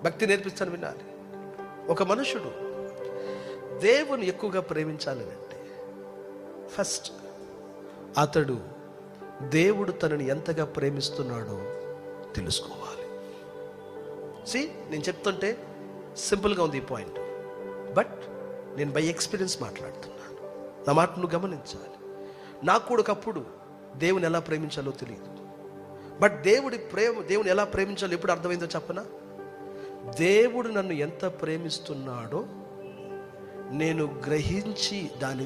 భక్తి నేర్పిస్తాను, వినాలి. ఒక మనుషుడు దేవుని ఎక్కువగా ప్రేమించాలి అంటే ఫస్ట్ అతడు దేవుడు తనని ఎంతగా ప్రేమిస్తున్నాడో తెలుసుకోవాలి. నేను చెప్తుంటే సింపుల్గా ఉంది ఈ పాయింట్, బట్ నేను బై ఎక్స్పీరియన్స్ మాట్లాడుతున్నాను. నా మాట నువ్వు గమనించాలి. నాకు కూడా ఒకప్పుడు దేవుని ఎలా ప్రేమించాలో తెలియదు, బట్ దేవుని ఎలా ప్రేమించాలో ఎప్పుడు అర్థమైందో చెప్పనా? దేవుడు నన్ను ఎంత ప్రేమిస్తున్నాడో నేను గ్రహించి దాన్ని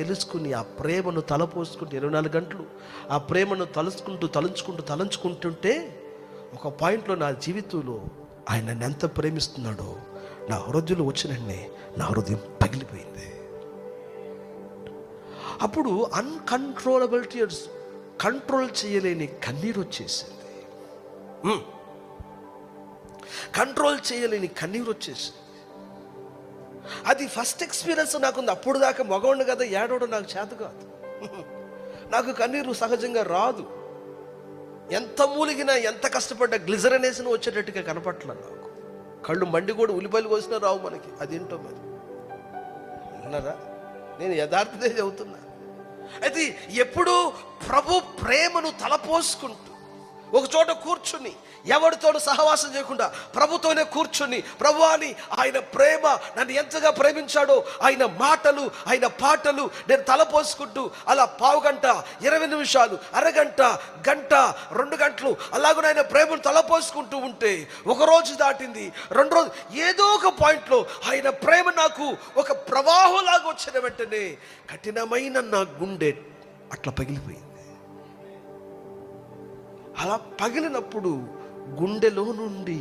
తెలుసుకుని ఆ ప్రేమను తలపోసుకుంటూ 24 గంటలు ఆ ప్రేమను తలంచుకుంటుంటే ఒక పాయింట్లో నా జీవితంలో ఆయన నన్ను ఎంత ప్రేమిస్తున్నాడో నా హృదయంలో వచ్చినన్నే నా హృదయం పగిలిపోయింది. అప్పుడు అన్కంట్రోలబుల్ టీయర్స్, కంట్రోల్ చేయలేని కన్నీరు వచ్చేసింది. కంట్రోల్ చేయలేని కన్నీరు వచ్చేసింది. అది ఫస్ట్ ఎక్స్పీరియన్స్ నాకుంది. అప్పుడు దాకా మగవాడిని కదా, ఏడవడం నాకు చేత కాదు. నాకు కన్నీరు సహజంగా రాదు. ఎంత మూలిగినా ఎంత కష్టపడ్డా గ్లిజరిన్ వేసిన వచ్చేటట్టుగా కనపట్ల. నాకు కళ్ళు మండి కూడా ఉల్లిపాయలు కోసినా రావు మనకి. అదేంటో మరి అన్నారా? నేను యథార్థతే చెబుతున్నా. అయితే ఎప్పుడు ప్రభు ప్రేమను తలపోసుకుంటూ ఒక చోట కూర్చుని ఎవరితోనూ సహవాసం చేయకుండా ప్రభుతోనే కూర్చుని ప్రభు అని ఆయన ప్రేమ నన్ను ఎంతగా ప్రేమించాడో ఆయన మాటలు ఆయన పాటలు నేను తలపోసుకుంటూ అలా పావుగంట, 20 నిమిషాలు, అరగంట, గంట, 2 గంటలు అలాగే ఆయన ప్రేమను తలపోసుకుంటూ ఉంటే ఒక రోజు దాటింది, 2 రోజులు, ఏదో ఒక పాయింట్లో ఆయన ప్రేమ నాకు ఒక ప్రవాహంలాగా వచ్చిన వెంటనే కఠినమైన నా గుండె అట్లా పగిలిపోయింది. అలా పగిలినప్పుడు గుండెలో నుండి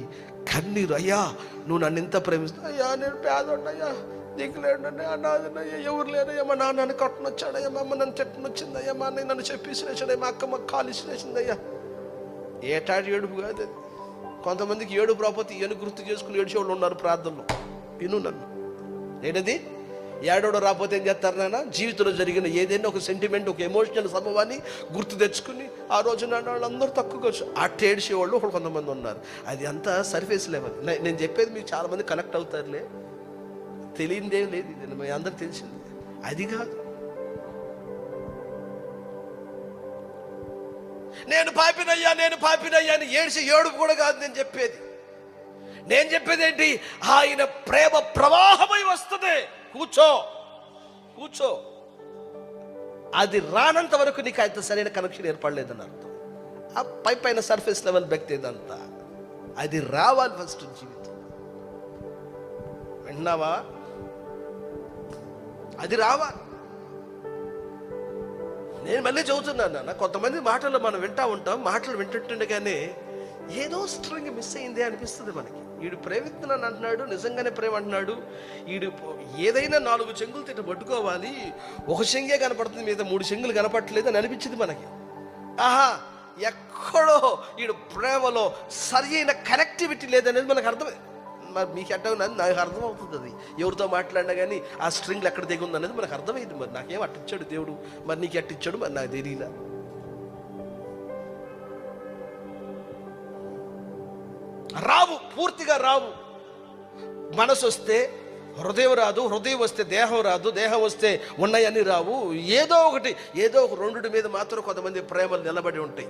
కన్నీరు, అయ్యా నువ్వు నన్ను ఎంత ప్రేమిస్తావు, అయ్యా నేను పేదోడ్డయ్యా, దిగులేడయ్యా, అనాథనయ్యా, ఎవరు లేరయ్యా, మా నాన్న నన్ను కట్టనొచ్చాడయ్యా, మా అమ్మ నన్ను చెట్టునొచ్చిందయ్యా, మా అన్నయ్య నన్ను చెప్పేసినేసాడయ్యా, మా అక్క మాకు కాలు ఇసినేసిందయ్యా. ఏటాటి ఏడుపు కాదు అది. కొంతమందికి ఏడుపు రాకపోతే ఈయన గుర్తు చేసుకుని ఏడ్చేవాళ్ళు ఉన్నారు ప్రార్థనలో. విను నన్ను, ఏంటది ఏడవడం రాకపోతే ఏం చేస్తారు నాన్న? జీవితంలో జరిగిన ఏదైనా ఒక సెంటిమెంట్, ఒక ఎమోషనల్ సంభవాన్ని గుర్తు తెచ్చుకుని ఆ రోజు వాళ్ళందరూ తక్కువగా అట్ట ఏడ్చేవాళ్ళు ఒకళ్ళు కొంతమంది ఉన్నారు. అది అంతా సర్ఫేస్ లెవెల్. నేను చెప్పేది మీకు చాలామంది కనెక్ట్ అవుతారులే, తెలియదేం లేదు, ఇది మీ అందరికి తెలిసింది. అది కాదు, నేను పాపినయ్యా అని ఏడుపు కూడా కాదు నేను చెప్పేది. నేను చెప్పేది ఏంటి? ఆయన ప్రేమ ప్రవాహమై వస్తుంది. కూర్చో. అది రానంత వరకు నీకు అయితే సరైన కనెక్షన్ ఏర్పడలేదని అర్థం. ఆ పైన సర్ఫేస్ లెవెల్ వ్యక్తి ఇదంతా, అది రావాలి ఫస్ట్ జీవితం. విన్నావా? అది రావాలి. నేను మళ్ళీ చదువుతున్నాను నాన్న, కొంతమంది మాటలు మనం వింటూ ఉంటాం, మాటలు వింటుండగానే ఏదో స్ట్రింగ్ మిస్ అయిందే అనిపిస్తుంది మనకి. వీడు ప్రేమిస్తున్నాను అంటున్నాడు, నిజంగానే ప్రేమ అంటున్నాడు, వీడు ఏదైనా 4 చెంగులు తిట్ట పట్టుకోవాలి, ఒక చెంగే కనపడుతుంది, మీద 3 చెంగులు కనపడట్లేదు అని అనిపించింది మనకి. ఆహా, ఎక్కడో వీడు ప్రేమలో సరి అయిన కనెక్టివిటీ లేదనేది మనకు అర్థమే. మరి మీకు ఎట్ట నాకు అర్థమవుతుంది. అది ఎవరితో మాట్లాడినా కానీ ఆ స్ట్రింగ్లు ఎక్కడ దిగుంది అనేది మనకు అర్థమైంది. మరి నాకేం అట్టిచ్చాడు దేవుడు, మరి నీకు ఎట్టిచ్చాడు, మరి నాకు తెలియలా. పూర్తిగా రావు. మనసు వస్తే హృదయం రాదు, హృదయం వస్తే దేహం రాదు, దేహం వస్తే ఉన్నాయని రావు. ఏదో ఒక 2 మీద మాత్రం కొంతమంది ప్రేమలు నిలబడి ఉంటాయి.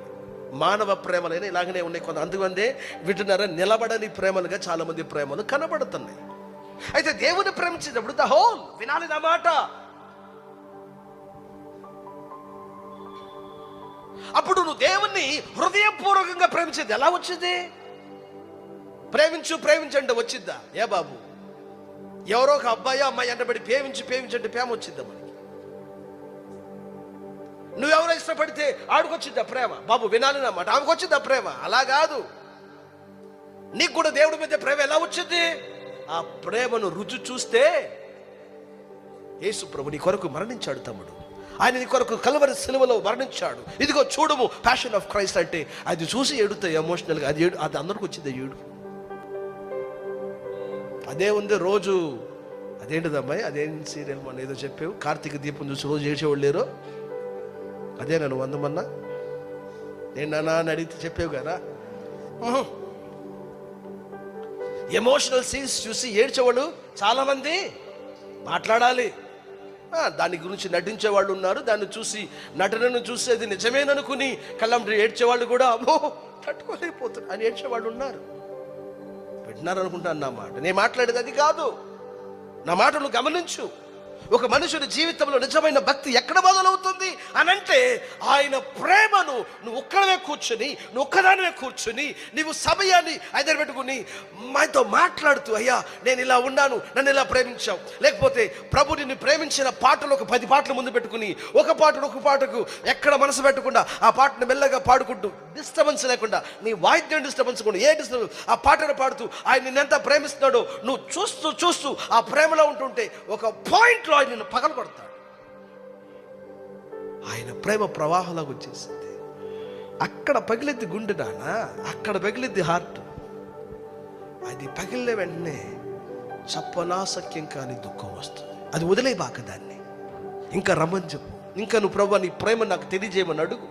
మానవ ప్రేమలైనా ఇలాగనే ఉన్నాయి. అందుకందే వింటున్నారా, నిలబడని ప్రేమలుగా చాలా మంది ప్రేమలు కనబడుతున్నాయి. అయితే దేవుని ప్రేమించినప్పుడు ద హోల్ వినాలి నా మాట. అప్పుడు నువ్వు దేవుణ్ణి హృదయపూర్వకంగా ప్రేమించేది ఎలా వచ్చింది? ప్రేమించండి వచ్చిద్దా? ఏ బాబు, ఎవరో ఒక అబ్బాయి అమ్మాయి అంటబడి ప్రేమించండి ప్రేమ వచ్చిద్దా మనకి? నువ్వెవరో ఇష్టపడితే ఆడుకొచ్చిద్దా ప్రేమ? బాబు వినాలి నా మాట, ఆమెకు వచ్చిద్దా ప్రేమ? అలా కాదు. నీకు కూడా దేవుడి మీద ప్రేమ ఎలా వచ్చింది? ఆ ప్రేమను రుచి చూస్తే, యేసు ప్రభు నీ కొరకు మరణించాడు తమ్ముడు, ఆయన నీ కొరకు కల్వరి సిలువలో మరణించాడు, ఇదిగో చూడము ప్యాషన్ ఆఫ్ క్రైస్ట్ అంటే అది చూసి ఏడుతాయి ఎమోషనల్గా. అది అందరికి వచ్చింది ఏడు. అదే ఉంది రోజు. అదేంటిదమ్మాయి, అదేం సీరియల్ మొన్న ఏదో చెప్పావు, కార్తీక దీపం చూసి రోజు ఏడ్చేవాళ్ళు లేరు, అదే నన్ను 100 మన్నా నేను నాన్న అని అడిగితే చెప్పావు కదా. ఎమోషనల్ సీన్స్ చూసి ఏడ్చేవాళ్ళు చాలామంది మాట్లాడాలి. దాని గురించి నటించేవాళ్ళు ఉన్నారు. దాన్ని చూసి నటనను చూసి అది నిజమేననుకుని కళ్ళంటి ఏడ్చేవాళ్ళు కూడా అమ్మో తట్టుకోలేకపోతున్నారు అని ఏడ్చేవాళ్ళు ఉన్నారు. వింటున్నారు అనుకుంటాను నా మాట. నేను మాట్లాడేది అది కాదు. నా మాటను గమనించు. ఒక మనుషుని జీవితంలో నిజమైన భక్తి ఎక్కడ మొదలవుతుంది అనంటే ఆయన ప్రేమను నువ్వు ఒక్కడవే కూర్చుని, నువ్వు ఒక్కదానివే కూర్చుని, నీవు సమయాన్ని ఎదురు పెట్టుకుని మాతో మాట్లాడుతూ, అయ్యా నేను ఇలా ఉన్నాను, నన్ను ఇలా ప్రేమించావు. లేకపోతే ప్రభు నిన్ను ప్రేమించిన పాటలు ఒక 10 పాటలు ముందు పెట్టుకుని ఒక పాటకు ఎక్కడ మనసు పెట్టకుండా ఆ పాటను మెల్లగా పాడుకుంటూ, డిస్టర్బెన్స్ లేకుండా, నీ వాయిద్యం డిస్టర్బెన్స్ కూడా ఏ డిస్టర్బెన్స్, ఆ పాటను పాడుతూ ఆయన నిన్నెంత ప్రేమిస్తున్నాడో నువ్వు చూస్తూ ఆ ప్రేమలో ఉంటుంటే ఒక పాయింట్లో ఆయన నిన్ను పగలు కొడతాడు. ఆయన ప్రేమ ప్రవాహంలాగా వచ్చేసింది. అక్కడ పగిలిద్ది గుండె నానా, అక్కడ పగిలిద్ది హార్ట్. అది పగిలిన వెంటనే చెప్పనాసక్యం కాని దుఃఖం వస్తుంది. అది వదిలేబాక దాన్ని. ఇంకా రమ్మని చెప్పు. ఇంకా నువ్వు ప్రభు నీ ప్రేమ నాకు తెలియజేయమని అడుగు.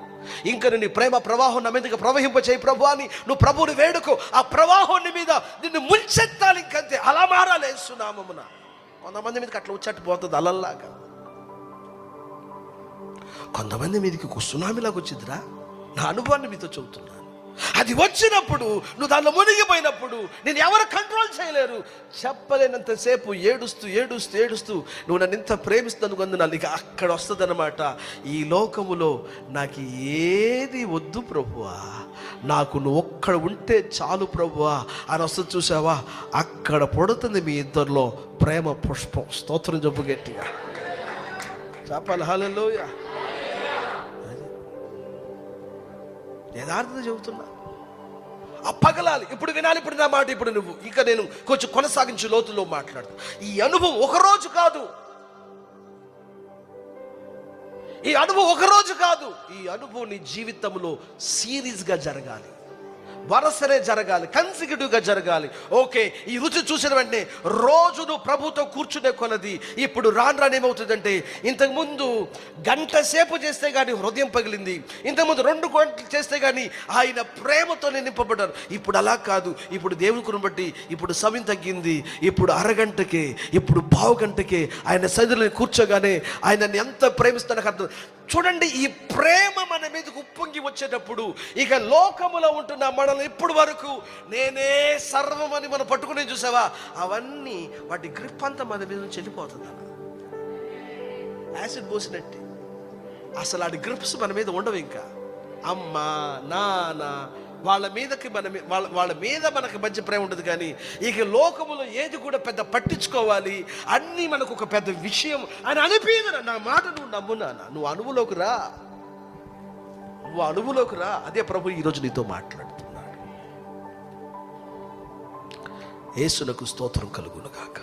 ఇంకా నీ ప్రేమ ప్రవాహం నా మీదకి ప్రవహింపచేయి ప్రభు అని నువ్వు ప్రభువుని వేడుకో. ఆ ప్రవాహం నీ మీద నిన్ను ముంచెత్తాలి. ఇంకంతే, అలా మారాలి యేసునామమున. కొంతమంది మీదకి అట్లా వచ్చేట్టు పోతుంది అలల్లాగా. కొంతమంది మీదకి సునామీలాగా వచ్చిందిరా. నా అనుభవాన్ని మీతో చెబుతున్నాను. అది వచ్చినప్పుడు నువ్వు దానిలో మునిగిపోయినప్పుడు నేను ఎవరు కంట్రోల్ చేయలేరు. చెప్పలేనంతసేపు ఏడుస్తూ నువ్వు నన్ను ఇంత ప్రేమిస్తున్నందుకు అందుకు నీకు అక్కడ వస్తుంది అనమాట. ఈ లోకములో నాకు ఏది వద్దు ప్రభువా, నాకు నువ్వు ఒక్కడ ఉంటే చాలు ప్రభువా అని వస్తుంది. చూసావా, అక్కడ పుడుతుంది మీ ఇద్దరిలో ప్రేమ పుష్పం. స్తోత్రం చెప్పు గట్టిగా చెప్పాలి. హల్లెలూయా. యథార్థత చెబుతున్నా. ఆ పగలాలి. ఇప్పుడు వినాలి. ఇప్పుడు నా మాట ఇప్పుడు నువ్వు ఇంకా నేను కొంచెం కొనసాగించి లోతులో మాట్లాడు. ఈ అనుభవం ఒకరోజు కాదు. ఈ అనుభవం నీ జీవితంలో సిరీస్గా జరగాలి. వరుసనే జరగాలి, కన్సిక్యూటివ్గా జరగాలి. ఓకే, ఈ రుచి చూసిన వెంటనే రోజు నువ్వు ప్రభుతో కూర్చునే కొలది ఇప్పుడు రాను ఏమవుతుందంటే, ఇంతకుముందు గంట సేపు చేస్తే కానీ హృదయం పగిలింది, ఇంతకుముందు 2 గంటలు చేస్తే కానీ ఆయన ప్రేమతో నింపబడ్డారు. ఇప్పుడు అలా కాదు. ఇప్పుడు దేవుని బట్టి ఇప్పుడు సమయం తగ్గింది. ఇప్పుడు అరగంటకే, ఇప్పుడు పావు గంటకే ఆయన సన్నిధిలో కూర్చోగానే ఆయన ఎంత ప్రేమిస్తాడో అర్థం. చూడండి, ఈ ప్రేమ మన మీదకు ఉప్పొంగి వచ్చేటప్పుడు ఇక లోకములో ఉంటున్న మనల్ని ఇప్పుడు వరకు నేనే సర్వం అని మనం పట్టుకునే చూసావా, అవన్నీ వాటి గ్రిప్ అంతా మన మీద నుంచి వెళ్ళిపోతుంది. యాసిడ్ పోసినట్టే. అసలు ఆ గ్రిప్స్ మన మీద ఉండవు. ఇంకా అమ్మ నాన్న వాళ్ళ మీద మనకు మంచి ప్రేమ ఉంటుంది. కానీ ఇక లోకములో ఏది కూడా పెద్ద పట్టించుకోవాలి, అన్నీ మనకు ఒక పెద్ద విషయం అని అనిపించదు. నా మాట నువ్వు నమ్మునా, నువ్వు అనుభవంలోకి రా. అదే ప్రభు ఈరోజు నీతో మాట్లాడుతున్నాడు. యేసునకు స్తోత్రం కలుగును గాక.